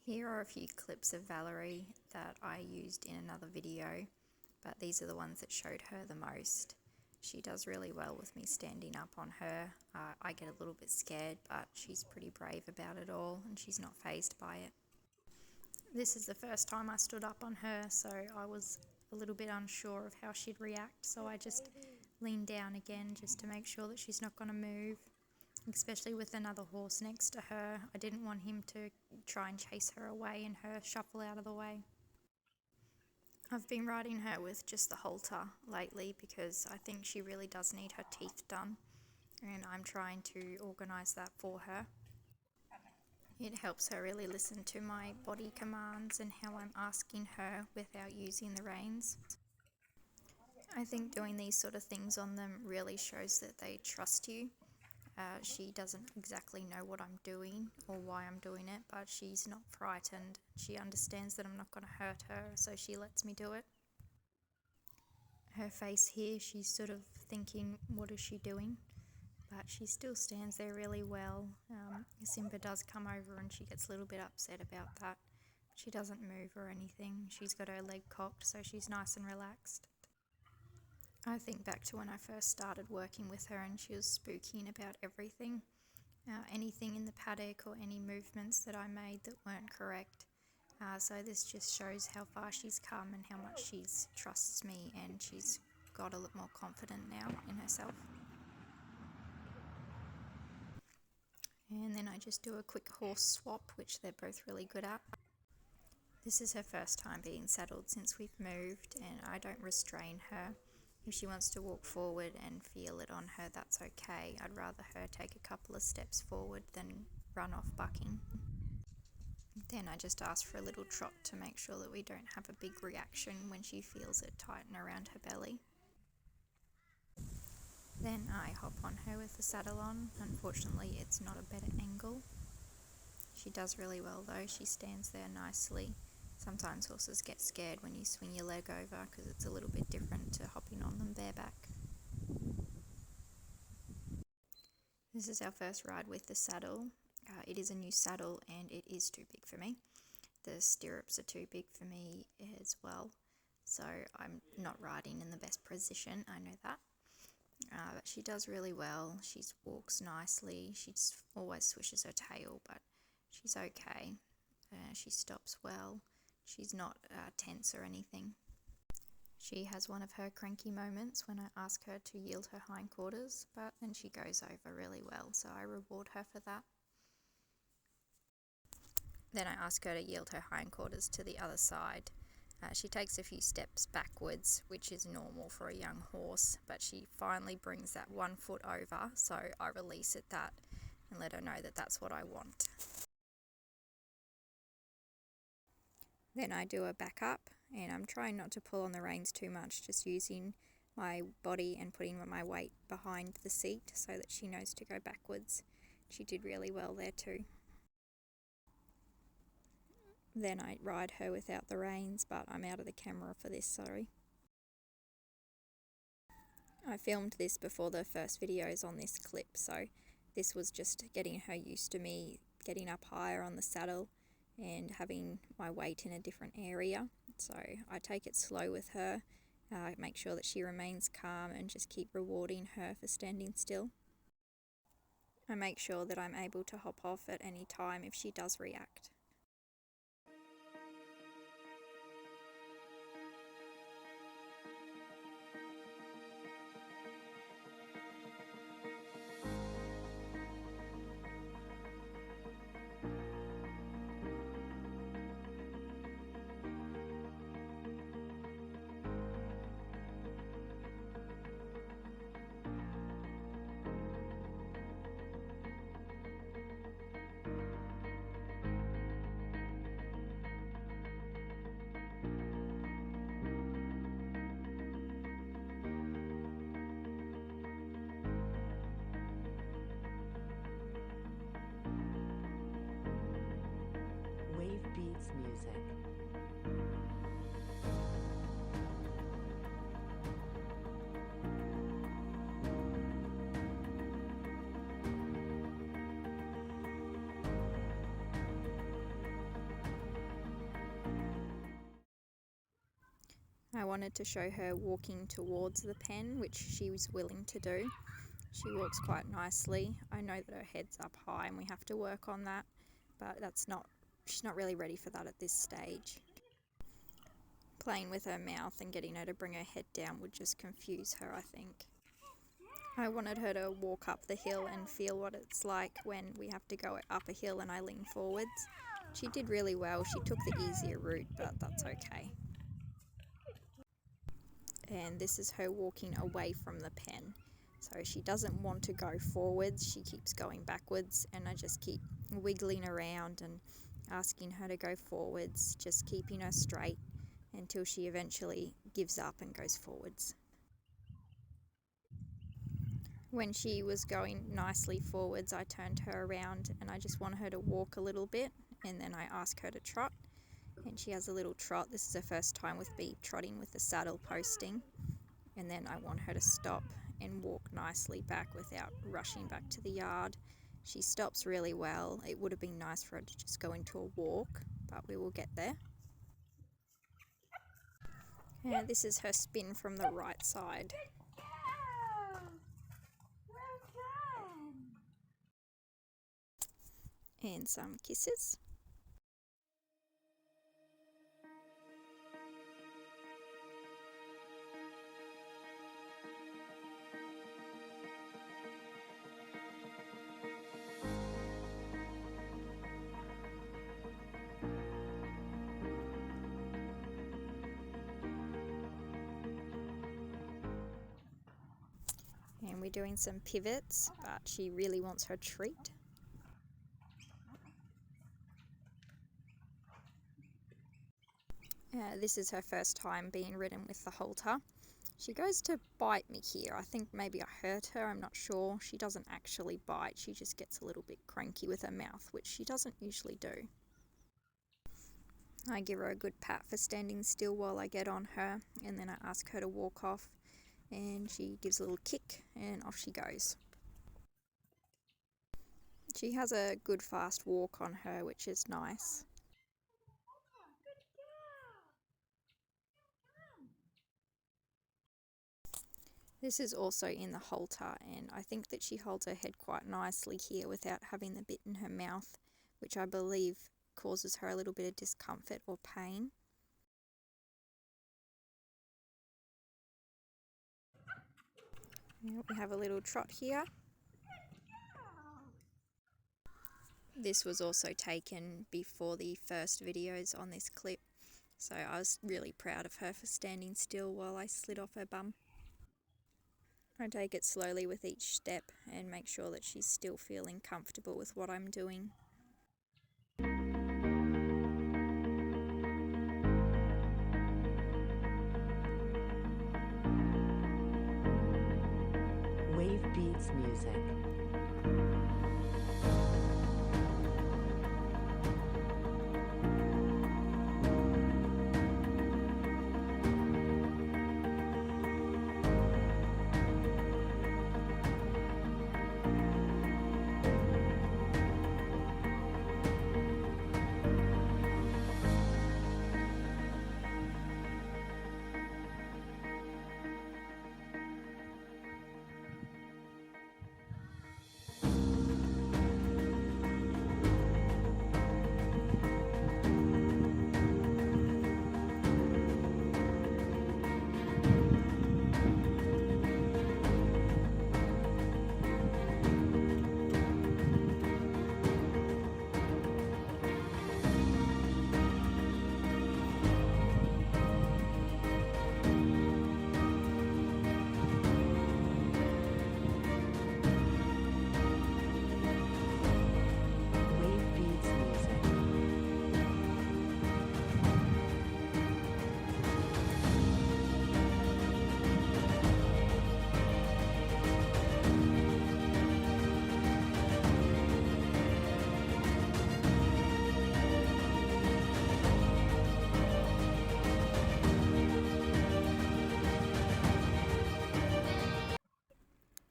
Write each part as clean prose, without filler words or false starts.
Here are a few clips of Valerie that I used in another video, but these are the ones that showed her the most. She does really well with me standing up on her. I get a little bit scared, but she's pretty brave about it all and she's not fazed by it. This is the first time I stood up on her, so I was a little bit unsure of how she'd react, so I just leaned down again just to make sure that she's not going to move, especially with another horse next to her. I didn't want him to try and chase her away and her shuffle out of the way. I've been riding her with just the halter lately because I think she really does need her teeth done, and I'm trying to organise that for her. It helps her really listen to my body commands and how I'm asking her without using the reins. I think doing these sort of things on them really shows that they trust you. She doesn't exactly know what I'm doing or why I'm doing it, but she's not frightened. She understands that I'm not going to hurt her, so she lets me do it. Her face here, she's sort of thinking, what is she doing? But she still stands there really well. Simba does come over and she gets a little bit upset about that. She doesn't move or anything. She's got her leg cocked, so she's nice and relaxed. I think back to when I first started working with her and she was spooking about everything. Anything in the paddock or any movements that I made that weren't correct. So this just shows how far she's come and how much she trusts me, and she's got a lot more confident now in herself. And then I just do a quick horse swap, which they're both really good at. This is her first time being saddled since we've moved, and I don't restrain her. If she wants to walk forward and feel it on her, that's okay. I'd rather her take a couple of steps forward than run off bucking. Then I just ask for a little trot to make sure that we don't have a big reaction when she feels it tighten around her belly. Then I hop on her with the saddle on. Unfortunately, it's not a better angle. She does really well though. She stands there nicely. Sometimes horses get scared when you swing your leg over because it's a little bit different to hopping on them bareback. This is our first ride with the saddle. It is a new saddle and it is too big for me. The stirrups are too big for me as well, so I'm not riding in the best position, I know that. But she does really well. She walks nicely. She always swishes her tail, but she's okay. She stops well. She's not tense or anything. She has one of her cranky moments when I ask her to yield her hindquarters, but then she goes over really well, so I reward her for that. Then I ask her to yield her hindquarters to the other side. She takes a few steps backwards, which is normal for a young horse, but she finally brings that 1 foot over, so I release at that and let her know that that's what I want. Then I do a back up, and I'm trying not to pull on the reins too much, just using my body and putting my weight behind the seat so that she knows to go backwards. She did really well there too. Then I ride her without the reins, but I'm out of the camera for this, sorry. I filmed this before the first videos on this clip, so this was just getting her used to me getting up higher on the saddle and having my weight in a different area. So I take it slow with her, make sure that she remains calm and just keep rewarding her for standing still. I make sure that I'm able to hop off at any time if she does react. Beats music. I wanted to show her walking towards the pen, which she was willing to do. She walks quite nicely. I know that her head's up high and we have to work on that, but she's not really ready for that at this stage. Playing with her mouth and getting her to bring her head down would just confuse her, I think. I wanted her to walk up the hill and feel what it's like when we have to go up a hill and I lean forwards. She did really well. She took the easier route, but that's okay. And this is her walking away from the pen. So she doesn't want to go forwards, she keeps going backwards, and I just keep wiggling around and asking her to go forwards, just keeping her straight until she eventually gives up and goes forwards. When she was going nicely forwards, I turned her around and I just want her to walk a little bit, and then I ask her to trot, and she has a little trot. This is her first time with me trotting with the saddle posting, and then I want her to stop and walk nicely back without rushing back to the yard. She stops really well. It would have been nice for her to just go into a walk, but we will get there. And this is her spin from the right side. And some kisses. And we're doing some pivots, but she really wants her treat. This is her first time being ridden with the halter. She goes to bite me here. I think maybe I hurt her, I'm not sure. She doesn't actually bite, she just gets a little bit cranky with her mouth, which she doesn't usually do. I give her a good pat for standing still while I get on her, and then I ask her to walk off, and she gives a little kick and off she goes. She has a good fast walk on her, which is nice. This is also in the halter, and I think that she holds her head quite nicely here without having the bit in her mouth, which I believe causes her a little bit of discomfort or pain. We have a little trot here. This was also taken before the first videos on this clip, so I was really proud of her for standing still while I slid off her bum. I take it slowly with each step and make sure that she's still feeling comfortable with what I'm doing. Wave Beats Music.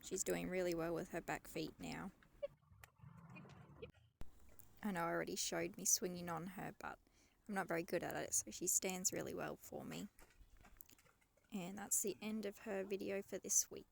She's doing really well with her back feet now. I know I already showed me swinging on her, but I'm not very good at it, so she stands really well for me. And that's the end of her video for this week.